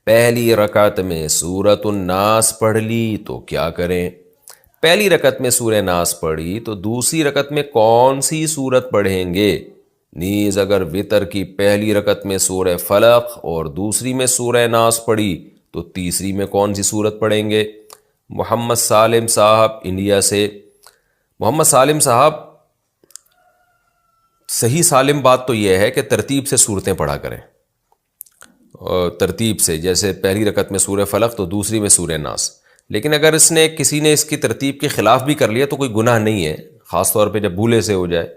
پہلی رکعت میں سورۃ الناس پڑھ لی تو کیا کریں؟ پہلی رکعت میں سورہ ناس پڑھی تو دوسری رکعت میں کون سی سورت پڑھیں گے؟ نیز اگر وطر کی پہلی رکعت میں سورہ فلق اور دوسری میں سورہ ناس پڑھی تو تیسری میں کون سی سورت پڑھیں گے؟ محمد سالم صاحب انڈیا سے۔ محمد سالم صاحب، صحیح سالم بات تو یہ ہے کہ ترتیب سے صورتیں پڑھا کریں، ترتیب سے، جیسے پہلی رکعت میں سورہ فلق تو دوسری میں سورہ ناس۔ لیکن اگر کسی نے اس کی ترتیب کے خلاف بھی کر لیا تو کوئی گناہ نہیں ہے، خاص طور پہ جب بھولے سے ہو جائے۔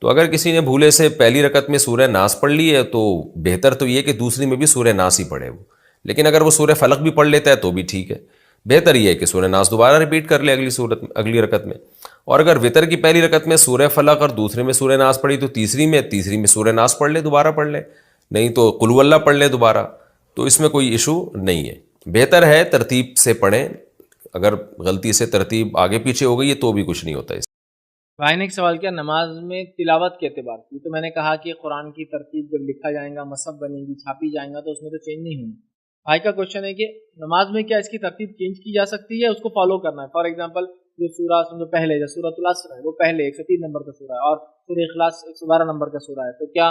تو اگر کسی نے بھولے سے پہلی رکعت میں سورہ ناس پڑھ لی ہے تو بہتر تو یہ کہ دوسری میں بھی سورہ ناس ہی پڑھے وہ، لیکن اگر وہ سورہ فلق بھی پڑھ لیتا ہے تو بھی ٹھیک ہے۔ بہتر یہ ہے کہ سورہ ناس دوبارہ ریپیٹ کر لے اگلی رکعت میں۔ اور اگر وطر کی پہلی رکعت میں سورہ فلق اور دوسرے میں سورہ ناس پڑھی تو تیسری میں سورہ ناس پڑھ لے، دوبارہ پڑھ لے، نہیں تو قل ہو اللہ پڑھ لے دوبارہ، تو اس میں کوئی ایشو نہیں ہے۔ بہتر ہے ترتیب سے پڑھیں، اگر غلطی سے ترتیب آگے پیچھے ہو گئی ہے تو بھی کچھ نہیں ہوتا اس۔ بھائی نے ایک سوال کیا نماز میں تلاوت کے اعتبار سے، تو میں نے کہا کہ قرآن کی ترتیب جب لکھا جائے گا، مصحف بنے گی، چھاپی جائیں گا تو اس میں تو چینج نہیں ہوگی۔ بھائی کا کوشچن ہے کہ نماز میں کیا اس کی ترتیب چینج کی جا سکتی ہے، اس کو فالو کرنا ہے؟ فار ایگزامپل جو سورہ جو پہلے جو سورۃ العصر ہے وہ پہلے 103 نمبر کا سورہ ہے اور سورہ اخلاص 112 نمبر کا سورہ ہے، تو کیا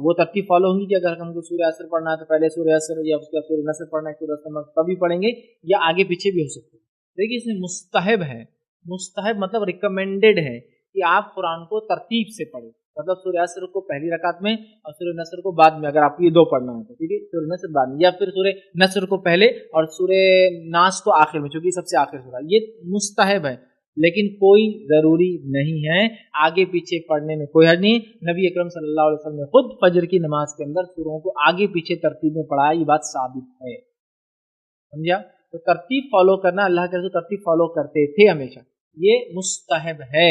وہ ترتیب فالو ہوگی کہ اگر ہم کو سورہ عصر پڑھنا ہے تو پہلے سورہ عصر یا اس کے بعد سورہ نصر پڑھنا ہے، سورہ عصر تبھی پڑھیں گے، یا آگے پیچھے بھی ہو سکتے ہیں؟ دیکھیے اس میں مستحب ہے، مستحب مطلب ریکمینڈیڈ ہے کہ آپ قرآن کو ترتیب سے پڑھیں، مطلب سورہ عصر کو پہلی رکعت میں اور سورہ نصر کو بعد میں، اگر آپ کو یہ دو پڑھنا ہے تو ٹھیک ہے، سورہ نصر بعد میں، یا پھر سورہ نصر کو پہلے اور سورہ ناس کو آخر میں، چونکہ سب سے آخر سورہ، یہ مستحب ہے لیکن کوئی ضروری نہیں ہے، آگے پیچھے پڑھنے میں کوئی حرج نہیں۔ نبی اکرم صلی اللہ علیہ وسلم نے خود فجر کی نماز کے اندر سوروں کو آگے پیچھے ترتیب میں پڑھایا، یہ بات ثابت ہے، سمجھا؟ تو ترتیب فالو کرنا، اللہ کے رسول ترتیب فالو کرتے تھے ہمیشہ، یہ مستحب ہے،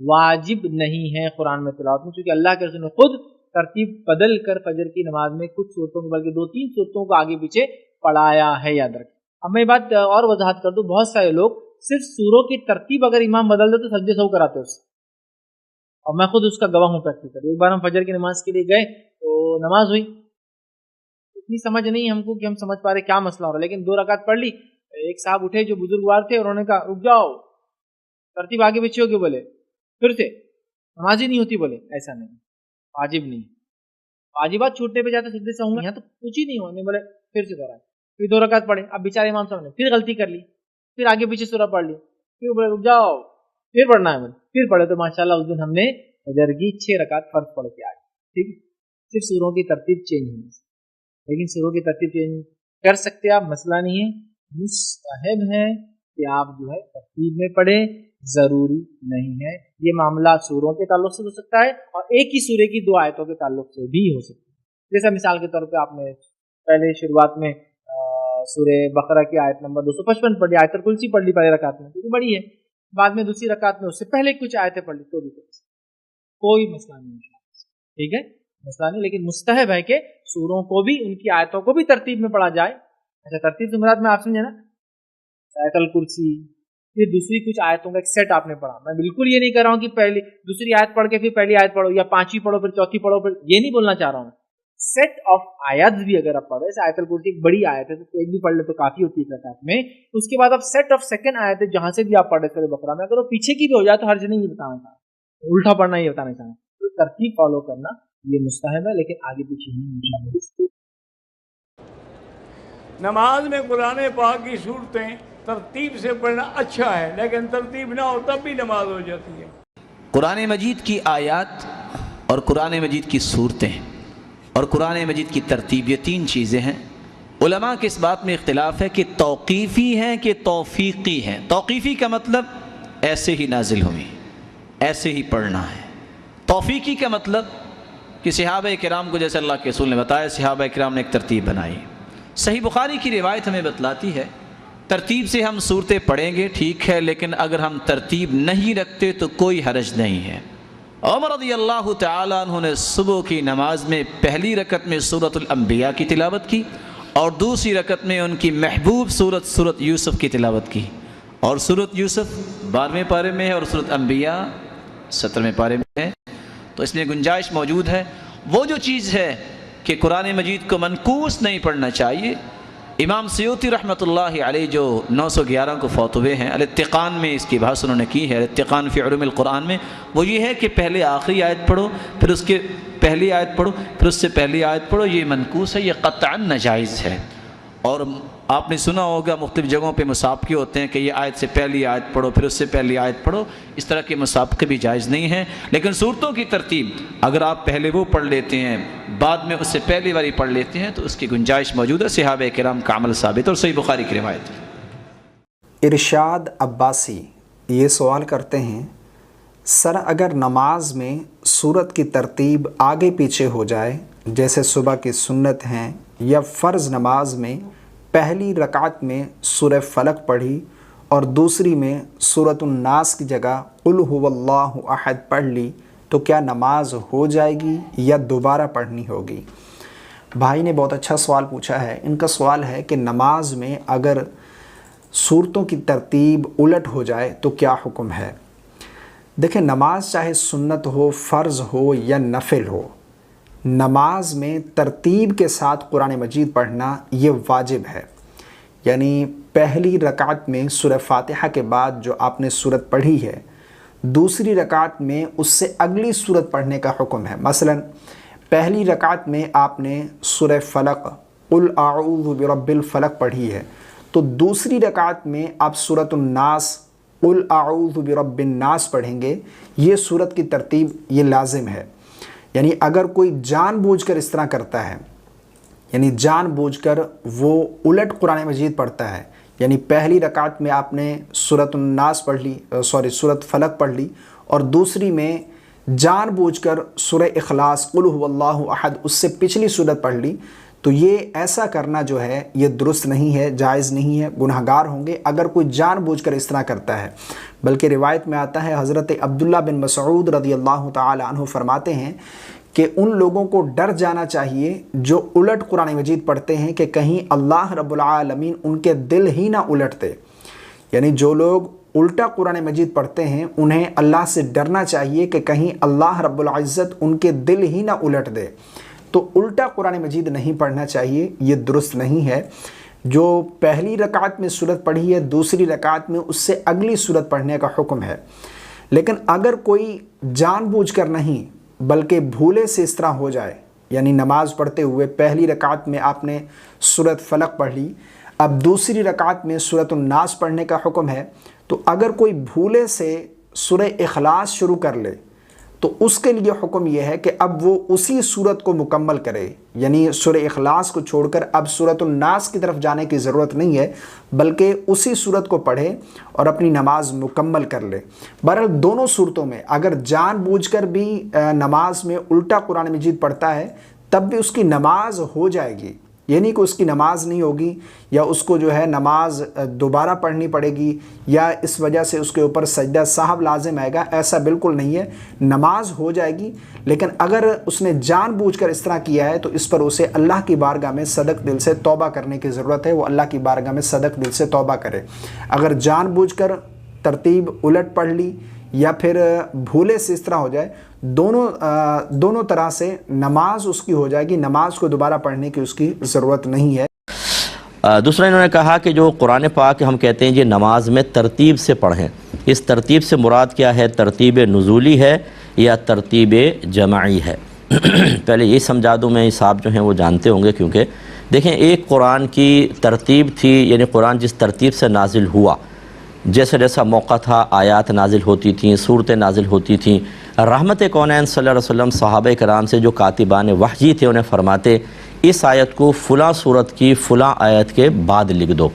واجب نہیں ہے قرآن میں تلاوت میں، کیونکہ اللہ کے رسول نے خود ترتیب بدل کر فجر کی نماز میں کچھ صورتوں کو بلکہ 2-3 صورتوں کو آگے پیچھے پڑھایا ہے، یاد رکھیں۔ اب میں یہ بات اور وضاحت کر دوں، بہت سارے لوگ صرف سوروں کی ترتیب اگر امام بدل دے تو سجدے سہو کراتے اس سے، اور میں خود اس کا گواہ ہوں پریکٹیکل۔ ایک بار ہم فجر کی نماز کے لیے گئے تو نماز ہوئی، اتنی سمجھ نہیں ہم کو کہ ہم سمجھ پا رہے کیا مسئلہ ہو رہا ہے، لیکن 2 رکعت پڑھ لی، ایک صاحب اٹھے جو بزرگوار تھے، اور انہوں نے کہا رک جاؤ، ترتیب آگے پیچھے ہو کے بولے، پھر سے نماز ہی نہیں ہوتی، بولے ایسا نہیں، واجب نہیں، واجبات چھوٹنے پہ جاتے سجدے سے ہوں گے، یہاں تو کچھ ہی نہیں ہونے، بولے پھر سے کرا، پھر 2 رکعت پڑھے، اب بیچارے امام صاحب نے پھر غلطی کر لی، پھر آگے پیچھے سورہ پڑھ لی، پھر بولے رک جاؤ، پھر پڑھنا ہے، بولے پھر پڑھے، تو ماشاءاللہ اس دن ہم نے فجر کی 6 رکعت فرض پڑھ کے آئے، ٹھیک ہے، صرف سوروں کی ترتیب چینج ہوئی، لیکن سوروں کی ترتیب چینج کر سکتے آپ، مسئلہ نہیں ہے، مستحب ہے کہ آپ جو ہے ترتیب میں پڑھیں، ضروری نہیں ہے۔ یہ معاملہ سوروں کے تعلق سے ہو سکتا ہے اور ایک ہی سورے کی 2 آیتوں کے تعلق سے بھی ہو سکتا ہے، جیسا مثال کے طور پہ آپ نے پہلے شروعات میں سورہ بقرہ کی آیت نمبر 255 پڑھ لی، آیت الکرسی پڑھ لی پہلے رکعت میں، کیونکہ بڑی ہے، بعد میں دوسری رکعت میں اس سے پہلے کچھ آیتیں پڑھ لی تو بھی کوئی مسئلہ نہیں ہے، ٹھیک ہے، مسئلہ نہیں، لیکن مستحب ہے کہ سوروں کو بھی، ان کی آیتوں کو بھی ترتیب میں پڑھا جائے۔ اچھا، ترتیب سے مراد میں آپ سمجھے نا، آیت الکرسی، پھر دوسری کچھ آیتوں کا ایک سیٹ آپ نے پڑھا، میں بالکل یہ نہیں کہہ رہا ہوں کہ پہلی دوسری آیت پڑھ کے پھر پہلی آیت پڑھو، یا 5ویں پڑھو پھر 4تھی پڑھو، پھر یہ نہیں بولنا چاہ رہا ہوں، سیٹ آف آیات بھی اگر آپ پڑھو، جیسے آیت الکرسی ایک بڑی آیت ہے تو ایک بھی پڑھ لے تو کافی ہوتی ہے رکعت میں، اس کے بعد آپ سیٹ آف سیکنڈ آیت ہے جہاں سے بھی آپ پڑھ رہے سورہ بقرہ میں، اگر وہ پیچھے کی بھی ہو جائے تو حرج نہیں، یہ بتانا چاہ رہا، الٹا پڑھنا یہ بتانا چاہ رہا، تو ترتیب فالو کرنا یہ مستحب ہے، لیکن آگے پیچھے نہیں۔ نماز میں قرآن پاک کی صورتیں ترتیب سے پڑھنا اچھا ہے، لیکن ترتیب نہ ہو تب بھی نماز ہو جاتی ہے۔ قرآن مجید کی آیات اور قرآن مجید کی صورتیں اور قرآن مجید کی ترتیب، یہ 3 چیزیں ہیں۔ علماء کے اس بات میں اختلاف ہے کہ توقیفی ہیں کہ توفیقی ہیں۔ توقیفی کا مطلب ایسے ہی نازل ہوئی، ایسے ہی پڑھنا ہے۔ توفیقی کا مطلب کہ صحابہ کرام کو، جیسے اللہ کے رسول نے بتایا، صحابہ کرام نے ایک ترتیب بنائی۔ صحیح بخاری کی روایت ہمیں بتلاتی ہے ترتیب سے ہم صورتیں پڑھیں گے ٹھیک ہے، لیکن اگر ہم ترتیب نہیں رکھتے تو کوئی حرج نہیں ہے۔ عمر رضی اللہ تعالیٰ عنہ نے صبح کی نماز میں پہلی رکعت میں سورۃ الانبیاء کی تلاوت کی اور دوسری رکعت میں ان کی محبوب سورۃ یوسف کی تلاوت کی، اور سورۃ یوسف 12ویں پارے میں ہے اور سورۃ انبیاء 17ویں پارے میں ہے، تو اس میں گنجائش موجود ہے۔ وہ جو چیز ہے کہ قرآن مجید کو منقوص نہیں پڑھنا چاہیے، امام سیوطی رحمۃ اللہ علیہ جو 911 کو فوت ہوئے ہیں، الاتقان میں اس کی بحث انہوں نے کی ہے، الاتقان فی علوم القرآن میں، وہ یہ ہے کہ پہلے آخری آیت پڑھو، پھر اس کے پہلی آیت پڑھو، پھر اس سے پہلی آیت پڑھو، یہ منقوص ہے، یہ قطعاً ناجائز ہے۔ اور آپ نے سنا ہوگا مختلف جگہوں پہ مسابقے ہوتے ہیں کہ یہ آیت سے پہلی آیت پڑھو، پھر اس سے پہلی آیت پڑھو، اس طرح کے مسابقے بھی جائز نہیں ہیں۔ لیکن صورتوں کی ترتیب اگر آپ پہلے وہ پڑھ لیتے ہیں، بعد میں اس سے پہلی باری پڑھ لیتے ہیں، تو اس کی گنجائش موجود ہے، صحابہ کرام کا عمل ثابت اور صحیح بخاری کی روایت ہے۔ ارشاد عباسی یہ سوال کرتے ہیں، سر اگر نماز میں سورت کی ترتیب آگے پیچھے ہو جائے، جیسے صبح کی سنت ہیں یا فرض نماز میں پہلی رکعت میں سورہ فلق پڑھی اور دوسری میں سورۃ الناس کی جگہ قل هو اللہ احد پڑھ لی، تو کیا نماز ہو جائے گی یا دوبارہ پڑھنی ہوگی؟ بھائی نے بہت اچھا سوال پوچھا ہے۔ ان کا سوال ہے کہ نماز میں اگر صورتوں کی ترتیب الٹ ہو جائے تو کیا حکم ہے؟ دیکھیں، نماز چاہے سنت ہو، فرض ہو یا نفل ہو، نماز میں ترتیب کے ساتھ قرآن مجید پڑھنا یہ واجب ہے۔ یعنی پہلی رکعت میں سورہ فاتحہ کے بعد جو آپ نے سورت پڑھی ہے، دوسری رکعت میں اس سے اگلی سورت پڑھنے کا حکم ہے۔ مثلا پہلی رکعت میں آپ نے سورہ فلق قل اعوذ برب الفلق پڑھی ہے، تو دوسری رکعت میں آپ سورۃ الناس قل اعوذ برب الناس پڑھیں گے۔ یہ سورت کی ترتیب یہ لازم ہے۔ یعنی اگر کوئی جان بوجھ کر اس طرح کرتا ہے، یعنی جان بوجھ کر وہ الٹ قرآن مجید پڑھتا ہے، یعنی پہلی رکعت میں آپ نے سورۃ الناس پڑھ لی، سورۃ فلق پڑھ لی، اور دوسری میں جان بوجھ کر سورہ اخلاص قل هو اللہ احد اس سے پچھلی سورت پڑھ لی، تو یہ ایسا کرنا جو ہے یہ درست نہیں ہے، جائز نہیں ہے، گنہگار ہوں گے اگر کوئی جان بوجھ کر اس طرح کرتا ہے۔ بلکہ روایت میں آتا ہے، حضرت عبداللہ بن مسعود رضی اللہ تعالی عنہ فرماتے ہیں کہ ان لوگوں کو ڈر جانا چاہیے جو الٹ قرآن مجید پڑھتے ہیں کہ کہیں اللہ رب العالمین ان کے دل ہی نہ الٹ دے۔ یعنی جو لوگ الٹا قرآن مجید پڑھتے ہیں انہیں اللہ سے ڈرنا چاہیے کہ کہیں اللہ رب العزت ان کے دل ہی نہ الٹ دے۔ تو الٹا قرآن مجید نہیں پڑھنا چاہیے، یہ درست نہیں ہے۔ جو پہلی رکعت میں سورت پڑھی ہے، دوسری رکعت میں اس سے اگلی سورت پڑھنے کا حکم ہے۔ لیکن اگر کوئی جان بوجھ کر نہیں بلکہ بھولے سے اس طرح ہو جائے، یعنی نماز پڑھتے ہوئے پہلی رکعت میں آپ نے سورۃ فلق پڑھ لی، اب دوسری رکعت میں سورۃ الناس پڑھنے کا حکم ہے، تو اگر کوئی بھولے سے سورہ اخلاص شروع کر لے تو اس کے لیے حکم یہ ہے کہ اب وہ اسی سورت کو مکمل کرے، یعنی سورہ اخلاص کو چھوڑ کر اب سورۃ الناس کی طرف جانے کی ضرورت نہیں ہے، بلکہ اسی سورت کو پڑھے اور اپنی نماز مکمل کر لے۔ بہرحال دونوں صورتوں میں اگر جان بوجھ کر بھی نماز میں الٹا قرآن مجید پڑھتا ہے تب بھی اس کی نماز ہو جائے گی، یہ نہیں کہ اس کی نماز نہیں ہوگی یا اس کو جو ہے نماز دوبارہ پڑھنی پڑے گی یا اس وجہ سے اس کے اوپر سجدہ سہو لازم آئے گا، ایسا بالکل نہیں ہے، نماز ہو جائے گی۔ لیکن اگر اس نے جان بوجھ کر اس طرح کیا ہے تو اس پر اسے اللہ کی بارگاہ میں صدق دل سے توبہ کرنے کی ضرورت ہے، وہ اللہ کی بارگاہ میں صدق دل سے توبہ کرے۔ اگر جان بوجھ کر ترتیب الٹ پڑھ لی یا پھر بھولے سے اس طرح ہو جائے، دونوں طرح سے نماز اس کی ہو جائے گی، نماز کو دوبارہ پڑھنے کی اس کی ضرورت نہیں ہے۔ دوسرا انہوں نے کہا کہ جو قرآن پاک ہم کہتے ہیں یہ نماز میں ترتیب سے پڑھیں، اس ترتیب سے مراد کیا ہے؟ ترتیب نزولی ہے یا ترتیب جمعی ہے؟ پہلے یہ سمجھا دوں، میں صاحب جو ہیں وہ جانتے ہوں گے، کیونکہ دیکھیں ایک قرآن کی ترتیب تھی، یعنی قرآن جس ترتیب سے نازل ہوا، جیسا جیسا موقع تھا آیات نازل ہوتی تھیں، صورتیں نازل ہوتی تھیں۔ رحمت کونین صلی اللہ علیہ وسلم صحابہ کرام سے جو کاتبان وحی تھے انہیں فرماتے اس آیت کو فلاں صورت کی فلاں آیت کے بعد لکھ دو،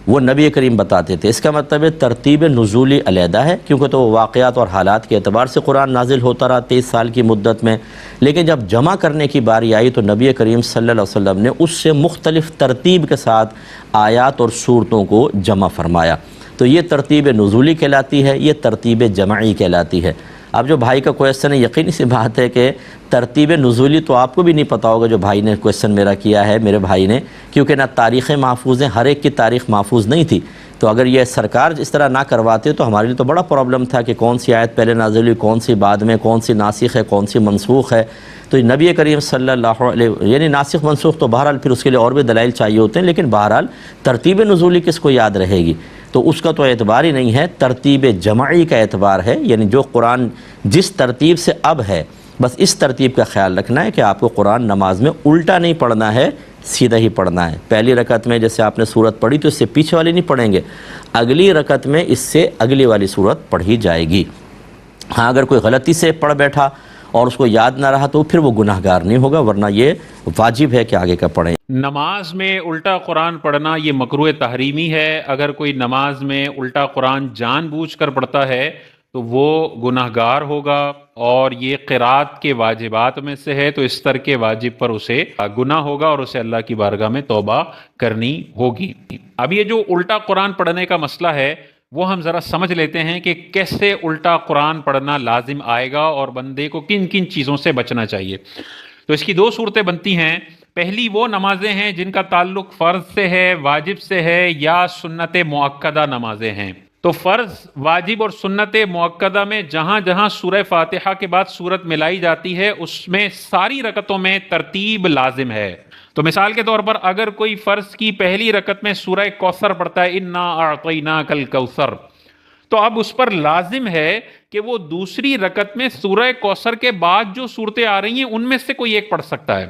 وہ نبی کریم بتاتے تھے۔ اس کا مطلب ہے ترتیب نزولی علیحدہ ہے، کیونکہ تو واقعات اور حالات کے اعتبار سے قرآن نازل ہوتا رہا 23 سال کی مدت میں، لیکن جب جمع کرنے کی باری آئی تو نبی کریم صلی اللہ علیہ وسلم نے اس سے مختلف ترتیب کے ساتھ آیات اور صورتوں کو جمع فرمایا، تو یہ ترتیب نزولی کہلاتی ہے، یہ ترتیب جمعی کہلاتی ہے۔ اب جو بھائی کا کویسچن ہے، یقینی سی بات ہے کہ ترتیب نزولی تو آپ کو بھی نہیں پتہ ہوگا جو بھائی نے کویسچن میرا کیا ہے، میرے بھائی نے، کیونکہ نہ تاریخیں محفوظ ہیں، ہر ایک کی تاریخ محفوظ نہیں تھی۔ تو اگر یہ سرکار اس طرح نہ کرواتے تو ہمارے لیے تو بڑا پرابلم تھا کہ کون سی آیت پہلے نازل ہوئی، کون سی بعد میں، کون سی ناسخ ہے، کون سی منسوخ ہے۔ تو نبی کریم صلی اللہ علیہ، یعنی ناسخ منسوخ تو بہرحال پھر اس کے لیے اور بھی دلائل چاہیے ہوتے ہیں، لیکن بہرحال ترتیب نزولی کس کو یاد رہے گی؟ تو اس کا تو اعتبار ہی نہیں ہے، ترتیب جمعی کا اعتبار ہے، یعنی جو قرآن جس ترتیب سے اب ہے بس اس ترتیب کا خیال رکھنا ہے کہ آپ کو قرآن نماز میں الٹا نہیں پڑھنا ہے، سیدھا ہی پڑھنا ہے۔ پہلی رکعت میں جیسے آپ نے سورت پڑھی تو اس سے پیچھے والی نہیں پڑھیں گے، اگلی رکعت میں اس سے اگلی والی سورت پڑھی جائے گی۔ ہاں اگر کوئی غلطی سے پڑھ بیٹھا اور اس کو یاد نہ رہا تو پھر وہ گناہ گار نہیں ہوگا، ورنہ یہ واجب ہے کہ آگے کا پڑھیں۔ نماز میں الٹا قرآن پڑھنا یہ مکروہ تحریمی ہے۔ اگر کوئی نماز میں الٹا قرآن جان بوجھ کر پڑھتا ہے تو وہ گناہ گار ہوگا، اور یہ قرات کے واجبات میں سے ہے، تو اس ترک واجب پر اسے گناہ ہوگا اور اسے اللہ کی بارگاہ میں توبہ کرنی ہوگی۔ اب یہ جو الٹا قرآن پڑھنے کا مسئلہ ہے وہ ہم ذرا سمجھ لیتے ہیں کہ کیسے الٹا قرآن پڑھنا لازم آئے گا اور بندے کو کن کن چیزوں سے بچنا چاہیے۔ تو اس کی دو صورتیں بنتی ہیں۔ پہلی وہ نمازیں ہیں جن کا تعلق فرض سے ہے، واجب سے ہے، یا سنت مؤکدہ نمازیں ہیں۔ تو فرض، واجب اور سنت مؤکدہ میں جہاں جہاں سورہ فاتحہ کے بعد سورت ملائی جاتی ہے اس میں ساری رکعتوں میں ترتیب لازم ہے۔ تو مثال کے طور پر اگر کوئی فرض کی پہلی رکعت میں سورہ کوثر پڑھتا ہے، انا اعطیناک الکوثر، تو اب اس پر لازم ہے کہ وہ دوسری رکعت میں سورہ کوثر کے بعد جو صورتیں آ رہی ہیں ان میں سے کوئی ایک پڑھ سکتا ہے۔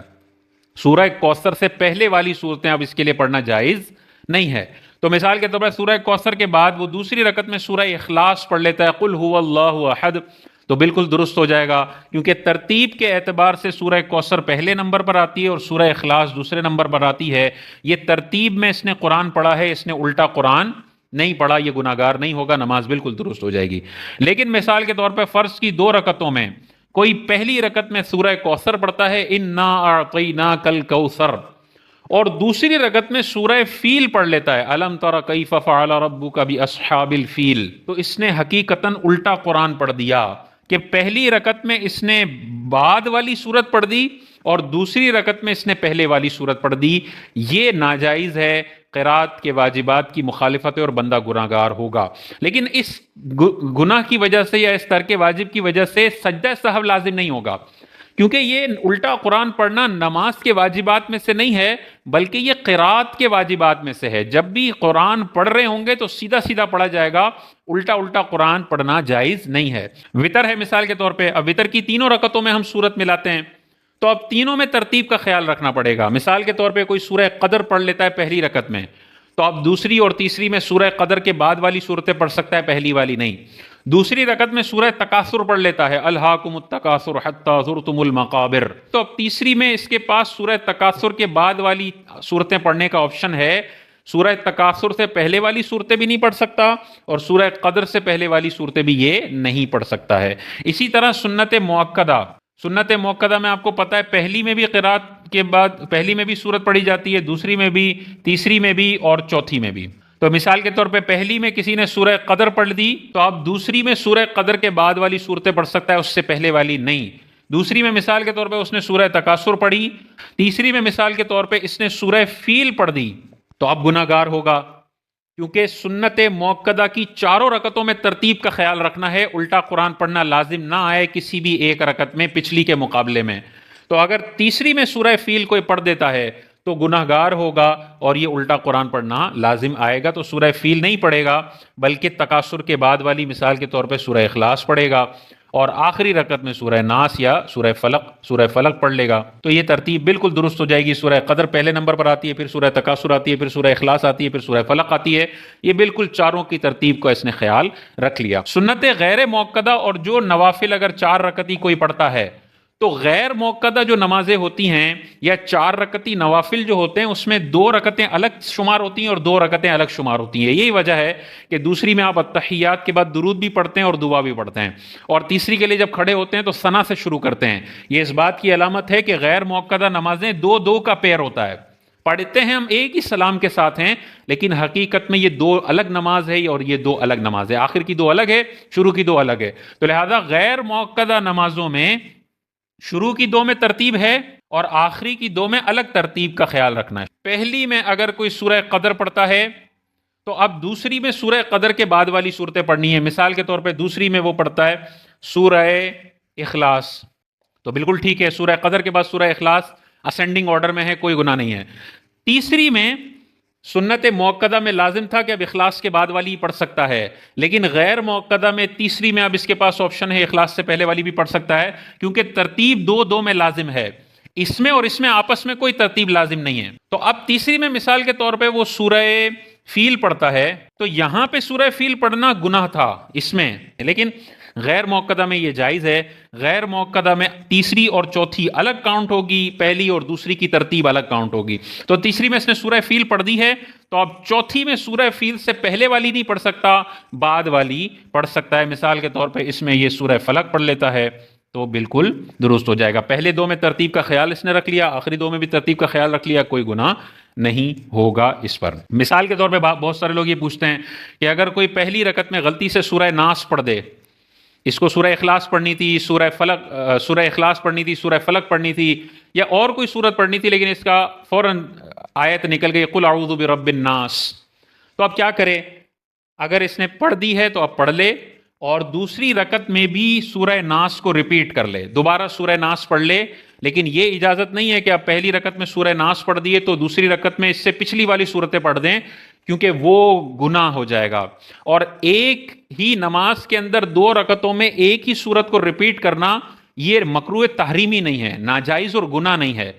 سورہ کوثر سے پہلے والی صورتیں اب اس کے لیے پڑھنا جائز نہیں ہے۔ تو مثال کے طور پر سورہ کوثر کے بعد وہ دوسری رکعت میں سورہ اخلاص پڑھ لیتا ہے، قل هو اللہ احد، تو بالکل درست ہو جائے گا، کیونکہ ترتیب کے اعتبار سے سورہ کوثر پہلے نمبر پر آتی ہے اور سورہ اخلاص دوسرے نمبر پر آتی ہے۔ یہ ترتیب میں اس نے قرآن پڑھا ہے، اس نے الٹا قرآن نہیں پڑھا، یہ گناہ گار نہیں ہوگا، نماز بالکل درست ہو جائے گی۔ لیکن مثال کے طور پر فرض کی دو رکعتوں میں کوئی پہلی رکعت میں سورہ کوثر پڑھتا ہے، انا اعطیناک الکوثر، اور دوسری رکعت میں سورہ فیل پڑھ لیتا ہے، الم تر کیف فعل ربک باصحاب الفیل، تو اس نے حقیقتاً الٹا قرآن پڑھ دیا کہ پہلی رکعت میں اس نے بعد والی سورت پڑھ دی اور دوسری رکعت میں اس نے پہلے والی سورت پڑھ دی۔ یہ ناجائز ہے، قرات کے واجبات کی مخالفت ہے اور بندہ گناہ گار ہوگا۔ لیکن اس گناہ کی وجہ سے یا اس ترک واجب کی وجہ سے سجدہ سہو لازم نہیں ہوگا، کیونکہ یہ الٹا قرآن پڑھنا نماز کے واجبات میں سے نہیں ہے بلکہ یہ قرات کے واجبات میں سے ہے۔ جب بھی قرآن پڑھ رہے ہوں گے تو سیدھا سیدھا پڑھا جائے گا، الٹا الٹا قرآن پڑھنا جائز نہیں ہے۔ وتر ہے مثال کے طور پہ، اب وتر کی تینوں رکعتوں میں ہم سورت ملاتے ہیں تو اب تینوں میں ترتیب کا خیال رکھنا پڑے گا۔ مثال کے طور پہ کوئی سورہ قدر پڑھ لیتا ہے پہلی رکعت میں، تو اب دوسری اور تیسری میں سورہ قدر کے بعد والی صورتیں پڑھ سکتا ہے، پہلی والی نہیں۔ دوسری رکعت میں سورہ تکاثر پڑھ لیتا ہے، الہاکم التکاثر حتی زرتم المقابر، تو اب تیسری میں اس کے پاس سورہ تکاثر کے بعد والی صورتیں پڑھنے کا آپشن ہے۔ سورہ تکاثر سے پہلے والی صورتیں بھی نہیں پڑھ سکتا اور سورہ قدر سے پہلے والی صورتیں بھی یہ نہیں پڑھ سکتا ہے۔ اسی طرح سنت موقدہ میں آپ کو پتہ ہے پہلی میں بھی قرات کے بعد پہلی میں بھی سورت پڑھی جاتی ہے، دوسری میں بھی، تیسری میں بھی اور چوتھی میں بھی۔ تو مثال کے طور پہ پہلی میں کسی نے سورہ قدر پڑھ دی تو آپ دوسری میں سورہ قدر کے بعد والی صورتیں پڑھ سکتا ہے، اس سے پہلے والی نہیں۔ دوسری میں مثال کے طور پہ اس نے سورہ تکاثر پڑھی، تیسری میں مثال کے طور پہ اس نے سورہ فیل پڑھ دی، تو اب گناہ گار ہوگا، کیونکہ سنت موقدہ کی چاروں رکعتوں میں ترتیب کا خیال رکھنا ہے، الٹا قرآن پڑھنا لازم نہ آئے کسی بھی ایک رکعت میں پچھلی کے مقابلے میں۔ تو اگر تیسری میں سورہ فیل کوئی پڑھ دیتا ہے تو گناہ گار ہوگا اور یہ الٹا قرآن پڑھنا لازم آئے گا، تو سورہ فیل نہیں پڑھے گا بلکہ تکاثر کے بعد والی مثال کے طور پہ سورہ اخلاص پڑھے گا، اور آخری رکعت میں سورہ ناس یا سورہ فلق پڑھ لے گا۔ تو یہ ترتیب بالکل درست ہو جائے گی۔ سورہ قدر پہلے نمبر پر آتی ہے، پھر سورہ تکاثر آتی ہے، پھر سورہ اخلاص آتی ہے، پھر سورہ فلق آتی ہے۔ یہ بالکل چاروں کی ترتیب کو اس نے خیال رکھ لیا۔ سنت غیر موقدہ اور جو نوافل اگر 4 رکعتی کوئی پڑھتا ہے، تو غیر موقدہ جو نمازیں ہوتی ہیں یا 4 رکعتی نوافل جو ہوتے ہیں اس میں 2 رکعتیں الگ شمار ہوتی ہیں اور 2 رکعتیں الگ شمار ہوتی ہیں۔ یہی وجہ ہے کہ دوسری میں آپ التحیات کے بعد درود بھی پڑھتے ہیں اور دعا بھی پڑھتے ہیں، اور تیسری کے لیے جب کھڑے ہوتے ہیں تو ثنا سے شروع کرتے ہیں۔ یہ اس بات کی علامت ہے کہ غیر موقدہ نمازیں 2-2 کا پیر ہوتا ہے، پڑھتے ہیں ہم ایک ہی سلام کے ساتھ ہیں، لیکن حقیقت میں یہ دو الگ نماز ہے اور یہ دو الگ نماز ہے، آخر کی دو الگ ہے، شروع کی دو الگ ہے۔ تو لہذا غیر موقدہ نمازوں میں شروع کی دو میں ترتیب ہے اور آخری کی دو میں الگ ترتیب کا خیال رکھنا ہے۔ پہلی میں اگر کوئی سورہ قدر پڑھتا ہے تو اب دوسری میں سورہ قدر کے بعد والی صورتیں پڑھنی ہے۔ مثال کے طور پہ دوسری میں وہ پڑھتا ہے سورہ اخلاص، تو بالکل ٹھیک ہے، سورہ قدر کے بعد سورہ اخلاص اسینڈنگ آرڈر میں ہے، کوئی گناہ نہیں ہے۔ تیسری میں سنت موقدہ میں لازم تھا کہ اب اخلاص کے بعد والی پڑھ سکتا ہے، لیکن غیر موقدہ میں تیسری میں اب اس کے پاس آپشن ہے اخلاص سے پہلے والی بھی پڑھ سکتا ہے، کیونکہ ترتیب دو دو میں لازم ہے، اس میں اور اس میں آپس میں کوئی ترتیب لازم نہیں ہے۔ تو اب تیسری میں مثال کے طور پہ وہ سورہ فیل پڑھتا ہے، تو یہاں پہ سورہ فیل پڑھنا گناہ تھا اس میں، لیکن غیر موقدہ میں یہ جائز ہے۔ غیر موقدہ میں تیسری اور چوتھی الگ کاؤنٹ ہوگی، پہلی اور دوسری کی ترتیب الگ کاؤنٹ ہوگی۔ تو تیسری میں اس نے سورہ فیل پڑھ دی ہے، تو اب چوتھی میں سورہ فیل سے پہلے والی نہیں پڑھ سکتا، بعد والی پڑھ سکتا ہے۔ مثال کے طور پہ اس میں یہ سورہ فلق پڑھ لیتا ہے تو بالکل درست ہو جائے گا۔ پہلے دو میں ترتیب کا خیال اس نے رکھ لیا، آخری دو میں بھی ترتیب کا خیال رکھ لیا، کوئی گناہ نہیں ہوگا اس پر۔ مثال کے طور پہ بہت سارے لوگ یہ پوچھتے ہیں کہ اگر کوئی پہلی رکعت میں غلطی سے سورہ ناس پڑھ دے، اس کو سورہ اخلاص پڑھنی تھی، سورہ اخلاص پڑھنی تھی، سورہ فلق پڑھنی تھی، یا اور کوئی سورت پڑھنی تھی، لیکن اس کا فوراً آیت نکل گئی قل اعوذ برب الناس، تو اب کیا کرے؟ اگر اس نے پڑھ دی ہے تو اب پڑھ لے، اور دوسری رکعت میں بھی سورہ ناس کو ریپیٹ کر لے، دوبارہ سورہ ناس پڑھ لے، لیکن یہ اجازت نہیں ہے کہ آپ پہلی رکعت میں سورہ ناس پڑھ دیے تو دوسری رکعت میں اس سے پچھلی والی صورتیں پڑھ دیں، کیونکہ وہ گناہ ہو جائے گا۔ اور ایک ہی نماز کے اندر دو رکعتوں میں ایک ہی صورت کو ریپیٹ کرنا یہ مکروہ تحریمی نہیں ہے، ناجائز اور گناہ نہیں ہے۔